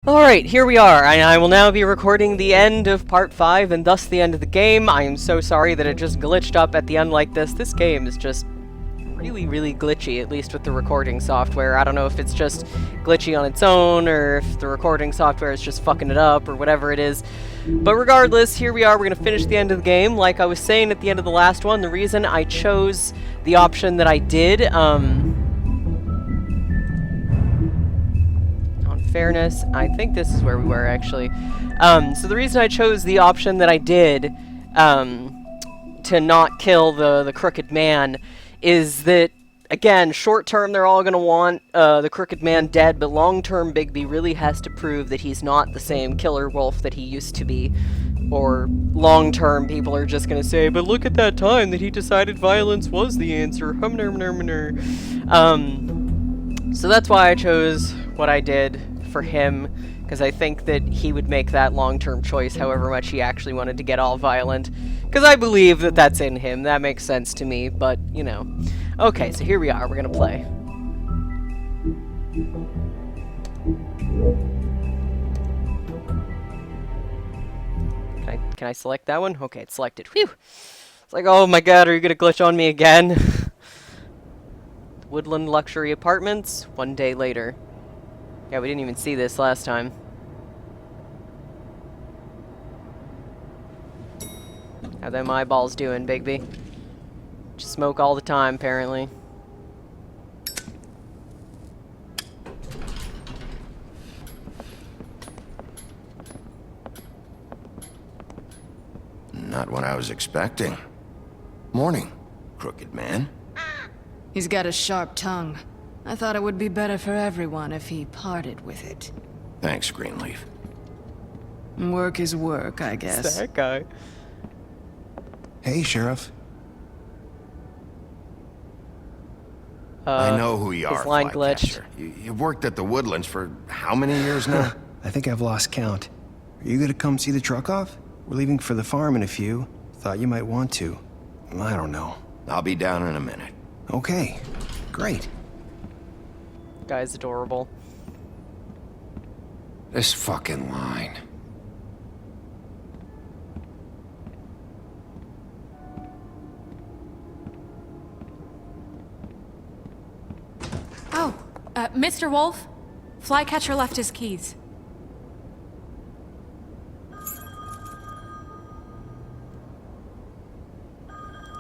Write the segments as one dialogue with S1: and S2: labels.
S1: Alright, here we are, and I will now be recording the end of part 5, and thus the end of the game. I am so sorry that it just glitched up at the end like this. This game is just really glitchy, at least with the recording software. I don't know if it's just glitchy on its own, or if the recording software is just fucking it up, or whatever it is. But regardless, here we are, we're gonna finish the end of the game. Like I was saying at the end of the last one, the reason I chose the option that I did, fairness, I think this is where we were actually. So the reason I chose the option that I did to not kill the crooked man is that, again, short term they're all going to want the crooked man dead, but long term Bigby really has to prove that he's not the same killer wolf that he used to be. Or long term people are just going to say, but look at that time that he decided violence was the answer. So that's why I chose what I did for him, because I think that he would make that long-term choice however much he actually wanted to get all violent, because I believe that that's in him. That makes sense to me, but, you know. Okay, so here we are. We're gonna play. Can I select that one? Okay, it's selected. Whew! It's like, oh my god, are you gonna glitch on me again? Woodland Luxury Apartments, 1 day later. Yeah, we didn't even see this last time. How them eyeballs doing, Bigby? Just smoke all the time, apparently.
S2: Not what I was expecting. Morning, crooked man.
S3: He's got a sharp tongue. I thought it would be better for everyone if he parted with it.
S2: Thanks, Greenleaf.
S3: Work is work, I guess.
S1: It's that guy.
S4: Hey, Sheriff.
S2: I know who you are,
S1: his line glitched.
S2: You've worked at the Woodlands for how many years now?
S4: I think I've lost count. Are you gonna come see the truck off? We're leaving for the farm in a few. Thought you might want to. I don't know.
S2: I'll be down in a minute.
S4: Okay, great.
S1: Guy's adorable.
S2: This fucking line.
S5: Oh, Mr. Wolf, Flycatcher left his keys.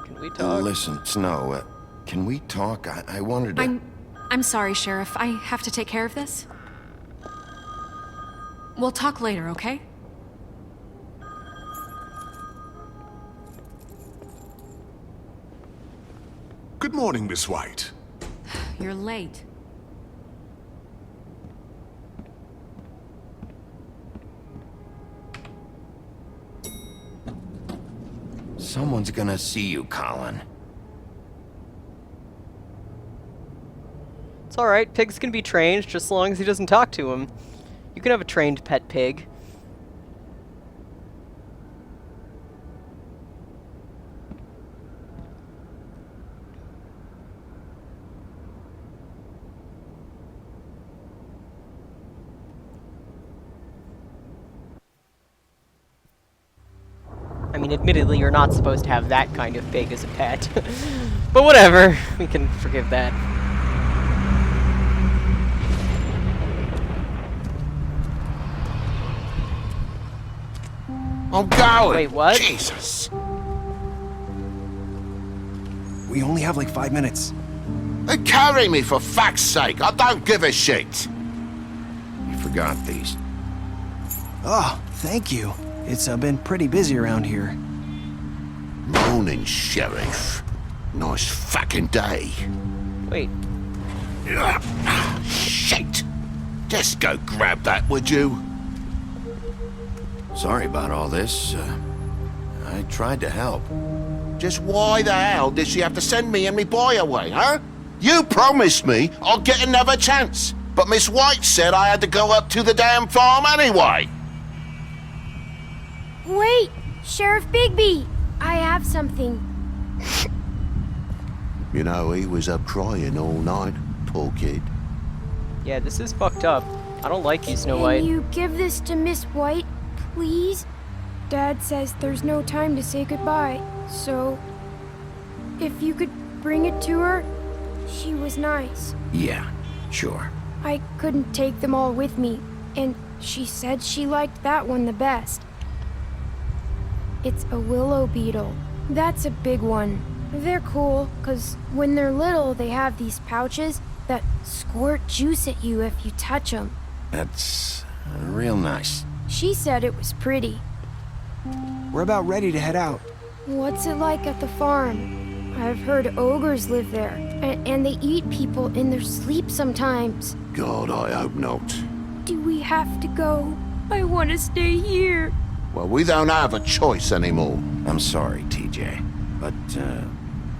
S1: Can we talk?
S2: Listen, Snow, can we talk? I wanted to...
S5: I'm sorry, Sheriff. I have to take care of this. We'll talk later, okay?
S6: Good morning, Miss White.
S5: You're late.
S2: Someone's gonna see you, Colin.
S1: It's alright, pigs can be trained just as long as he doesn't talk to him. You can have a trained pet pig. I mean, admittedly, you're not supposed to have that kind of pig as a pet. But whatever, we can forgive that.
S2: I'm going!
S1: Wait, what?
S2: Jesus!
S4: We only have like 5 minutes.
S2: They carry me, for fuck's sake! I don't give a shit! You forgot these.
S4: Oh, thank you. It's been pretty busy around here.
S2: Morning, Sheriff. Nice fucking day.
S1: Wait.
S2: Shit! Just go grab that, would you? Sorry about all this. I tried to help. Just why the hell did she have to send me and me boy away, huh? You promised me I'd get another chance, but Miss White said I had to go up to the damn farm anyway.
S7: Wait, Sheriff Bigby, I have something.
S2: You know, he was up crying all night, poor kid.
S1: Yeah, this is fucked up. I don't like you, Snow
S7: Can
S1: White.
S7: you give this to Miss White, please? Dad says there's no time to say goodbye, so if you could bring it to her, she was nice.
S8: Yeah, sure.
S7: I couldn't take them all with me, and she said she liked that one the best. It's a willow beetle. That's a big one. They're cool, 'cause when they're little, they have these pouches that squirt juice at you if you touch them.
S8: That's real nice.
S7: She said it was pretty.
S4: We're about ready to head out.
S7: What's it like at the farm? I've heard ogres live there, and they eat people in their sleep sometimes.
S2: God, I hope not.
S7: Do we have to go? I want to stay here.
S2: Well, we don't have a choice anymore.
S8: I'm sorry, TJ. But,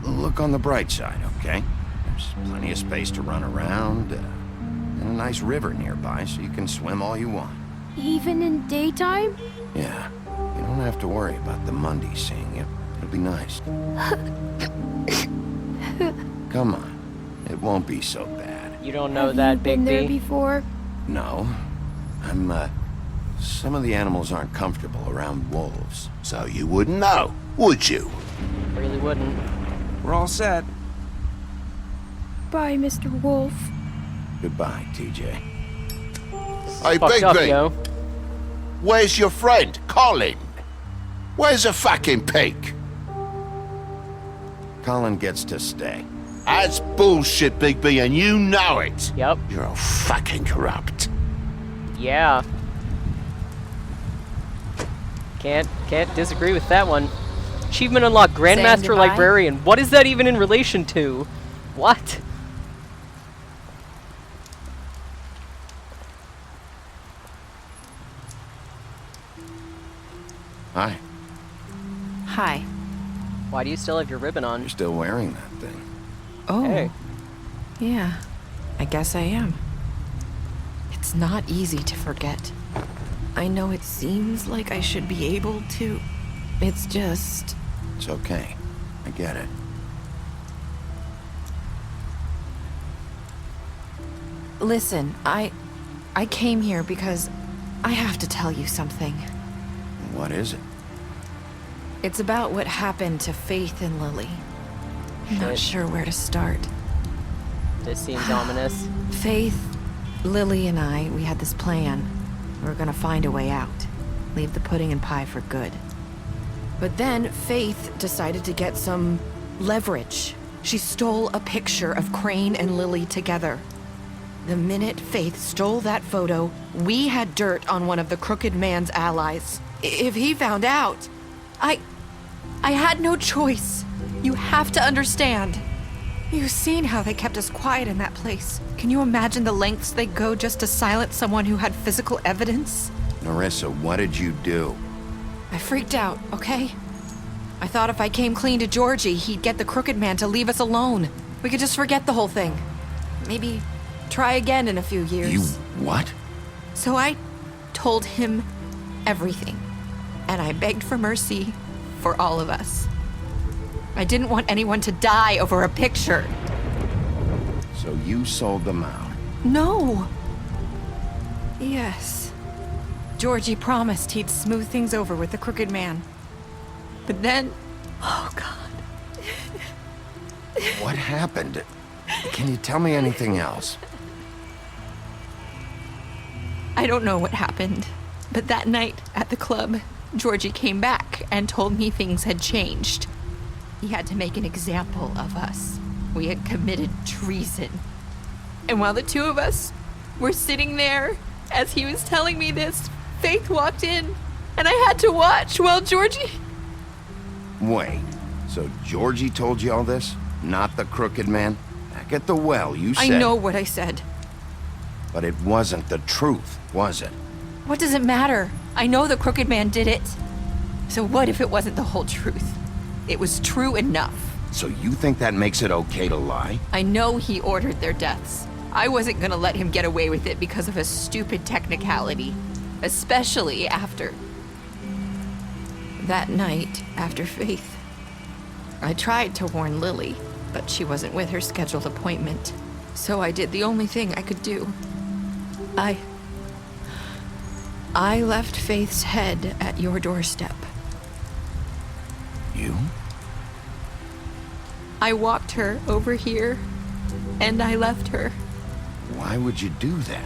S8: look on the bright side, okay? There's plenty of space to run around, and a nice river nearby so you can swim all you want.
S7: Even in daytime?
S8: Yeah, you don't have to worry about the Mundies seeing you. It'll be nice. Come on, it won't be so bad.
S1: You don't know
S7: Have
S1: that,
S7: you been there
S1: Bigby.
S7: before?
S8: No, some of the animals aren't comfortable around wolves.
S2: So you wouldn't know, would you?
S1: Really wouldn't.
S4: We're all set.
S7: Bye, Mr. Wolf.
S8: Goodbye, TJ.
S2: Hey,
S1: Fucked up,
S2: Bigby,
S1: yo.
S2: where's your friend, Colin? Where's the fucking pig?
S8: Colin gets to stay.
S2: That's bullshit, Bigby, and you know it.
S1: Yep.
S2: You're all fucking corrupt.
S1: Yeah. Can't disagree with that one. Achievement unlocked, Grandmaster
S5: goodbye?
S1: Librarian. What is that even in relation to? What?
S8: Hi,
S5: Hi.
S1: Why do you still have your ribbon on?
S8: you're still wearing that thing.
S5: Oh.
S1: Hey.
S5: Yeah. I guess I am. It's not easy to forget. I know it seems like I should be able to. It's just...
S8: It's okay. I get it.
S5: Listen, I came here because I have to tell you something.
S8: What is it?
S5: It's about what happened to Faith and Lily. I'm not
S1: Shit.
S5: sure where to start.
S1: This seems ominous.
S5: Faith, Lily, and I, we had this plan. We were gonna find a way out. Leave the pudding and pie for good. But then Faith decided to get some leverage. She stole a picture of Crane and Lily together. The minute Faith stole that photo, we had dirt on one of the Crooked Man's allies. If he found out, I had no choice. You have to understand. You've seen how they kept us quiet in that place. Can you imagine the lengths they go just to silence someone who had physical evidence?
S8: Narissa, what did you do?
S5: I freaked out, okay? I thought if I came clean to Georgie, he'd get the Crooked Man to leave us alone. We could just forget the whole thing. Maybe try again in a few years.
S8: You what?
S5: So I told him everything. And I begged for mercy for all of us. I didn't want anyone to die over a picture.
S8: So you sold them out.
S5: No. Yes. Georgie promised he'd smooth things over with the Crooked Man. But then... Oh, God.
S8: What happened? Can you tell me anything else?
S5: I don't know what happened. But that night at the club, Georgie came back and told me things had changed. He had to make an example of us. We had committed treason. And while the two of us were sitting there, as he was telling me this, Faith walked in, and I had to watch while Georgie...
S8: Wait, so Georgie told you all this? Not the Crooked Man? Back at the well, you said...
S5: I know what I said.
S8: But it wasn't the truth, was it?
S5: What does it matter? I know the Crooked Man did it. So what if it wasn't the whole truth? It was true enough.
S8: So you think that makes it okay to lie?
S5: I know he ordered their deaths. I wasn't gonna let him get away with it because of a stupid technicality. Especially after... that night, after Faith. I tried to warn Lily, but she wasn't with her scheduled appointment. So I did the only thing I could do. I I left Faith's head at your doorstep.
S8: You?
S5: I walked her over here, and I left her.
S8: Why would you do that?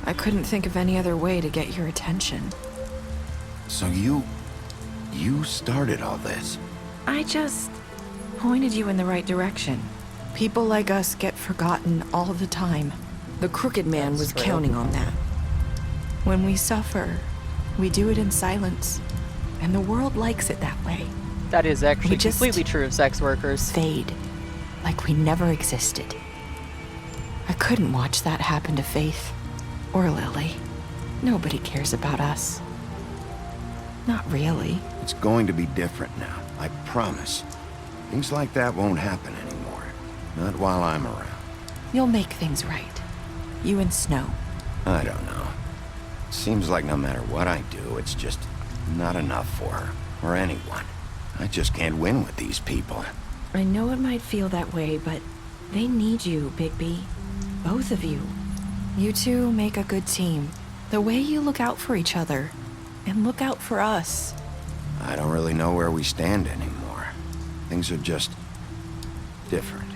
S5: I couldn't think of any other way to get your attention.
S8: So you started all this?
S5: I just pointed you in the right direction. People like us get forgotten all the time. The Crooked Man was counting on that. When we suffer, we do it in silence, and the world likes it that way.
S1: That is actually
S5: We just
S1: completely true of sex workers.
S5: Fade, like we never existed. I couldn't watch that happen to Faith, or Lily. Nobody cares about us. Not really.
S8: It's going to be different now, I promise. Things like that won't happen anymore. Not while I'm around.
S5: You'll make things right. You and Snow.
S8: I don't know. Seems like no matter what I do, it's just not enough for her, or anyone. I just can't win with these people.
S5: I know it might feel that way, but they need you, Bigby. Both of you. You two make a good team. The way you look out for each other, and look out for us.
S8: I don't really know where we stand anymore. Things are just different.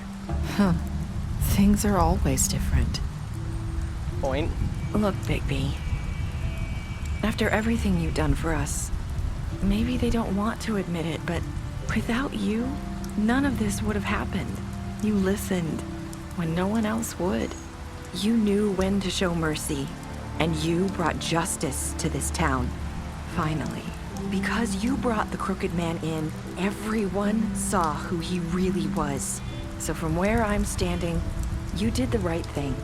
S5: Huh. Things are always different.
S1: Point.
S5: Look, Bigby. After everything you've done for us, maybe they don't want to admit it, but without you, none of this would have happened. You listened when no one else would. You knew when to show mercy, and you brought justice to this town. Finally. Because you brought the Crooked Man in, everyone saw who he really was. So from where I'm standing, you did the right thing.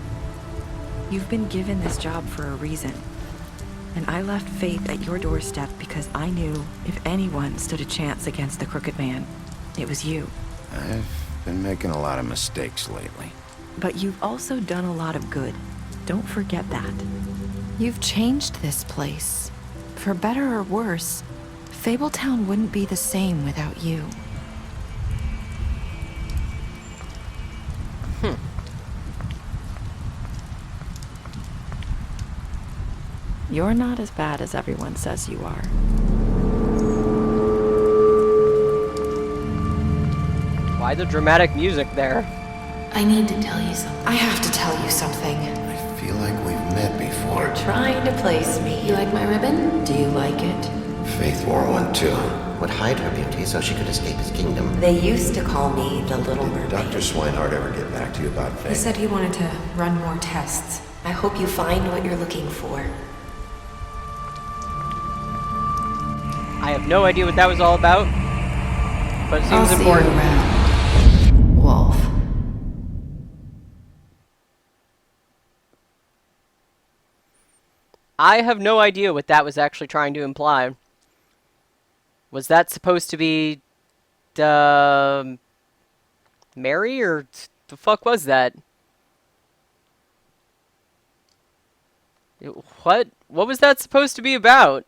S5: You've been given this job for a reason. And I left Faith at your doorstep because I knew if anyone stood a chance against the Crooked Man, it was you.
S8: I've been making a lot of mistakes lately.
S5: But you've also done a lot of good. Don't forget that. You've changed this place. For better or worse, Fabletown wouldn't be the same without you. You're not as bad as everyone says you are.
S1: Why the dramatic music there?
S5: I need to tell you something. I have to tell you something.
S8: I feel like we've met before.
S5: Trying to place me. You like my ribbon? Do you like it?
S9: Faith wore one too. Would hide her beauty so she could escape his kingdom.
S5: They used to call me the Little Mermaid.
S9: Dr. Swinehart ever get back to you about Faith?
S5: He said he wanted to run more tests. I hope you find what you're looking for.
S1: I have no idea what that was all about, but it seems
S5: I'll
S1: important.
S5: See you around, Wolf.
S1: I have no idea what that was actually trying to imply. Was that supposed to be Mary, or the fuck was that? What was that supposed to be about?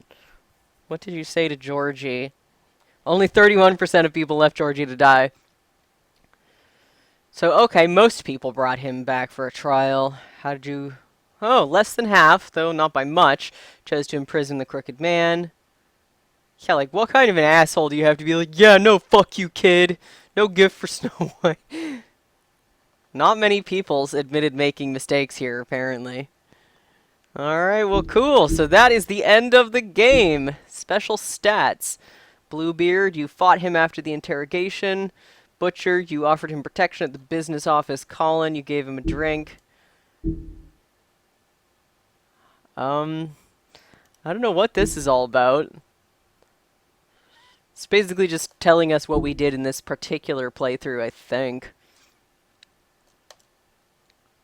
S1: What did you say to Georgie? Only 31% of people left Georgie to die. So, okay, most people brought him back for a trial. How did you... Oh, less than half, though not by much, chose to imprison the Crooked Man. Yeah, like, what kind of an asshole do you have to be like, yeah, no, fuck you, kid. No gift for Snow White. Not many people admitted making mistakes here, apparently. Alright, well, cool. So that is the end of the game. Special stats. Bluebeard, you fought him after the interrogation. Butcher, you offered him protection at the business office. Colin, you gave him a drink. I don't know what this is all about. It's basically just telling us what we did in this particular playthrough, I think.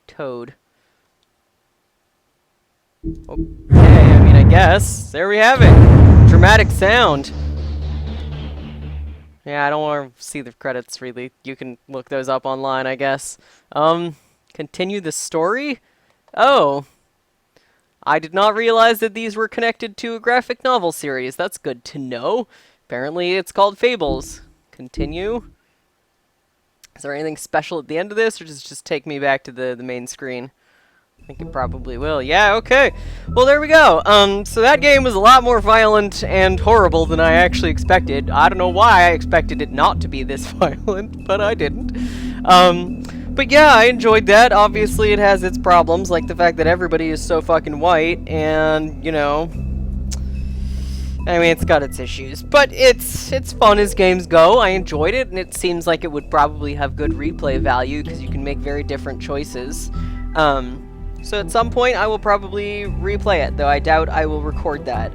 S1: Toad. Okay, I mean, I guess. There we have it. Dramatic sound. Yeah, I don't want to see the credits, really. You can look those up online, I guess. Continue the story? Oh. I did not realize that these were connected to a graphic novel series. That's good to know. Apparently it's called Fables. Continue. Is there anything special at the end of this, or does it just take me back to the main screen? think it probably will. Yeah, okay. Well, there we go. So that game was a lot more violent and horrible than I actually expected. I don't know why I expected it not to be this violent, but I didn't. But yeah, I enjoyed that. Obviously, it has its problems, like the fact that everybody is so fucking white, and, you know, I mean, it's got its issues. But it's fun as games go. I enjoyed it, and it seems like it would probably have good replay value, because you can make very different choices. So at some point, I will probably replay it, though I doubt I will record that.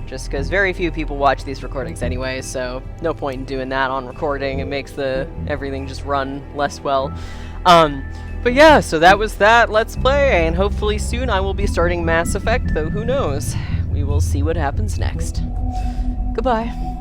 S1: Just because very few people watch these recordings anyway, so no point in doing that on recording. It makes everything just run less well. But yeah, so that was that Let's Play, and hopefully soon I will be starting Mass Effect, though who knows? We will see what happens next. Goodbye.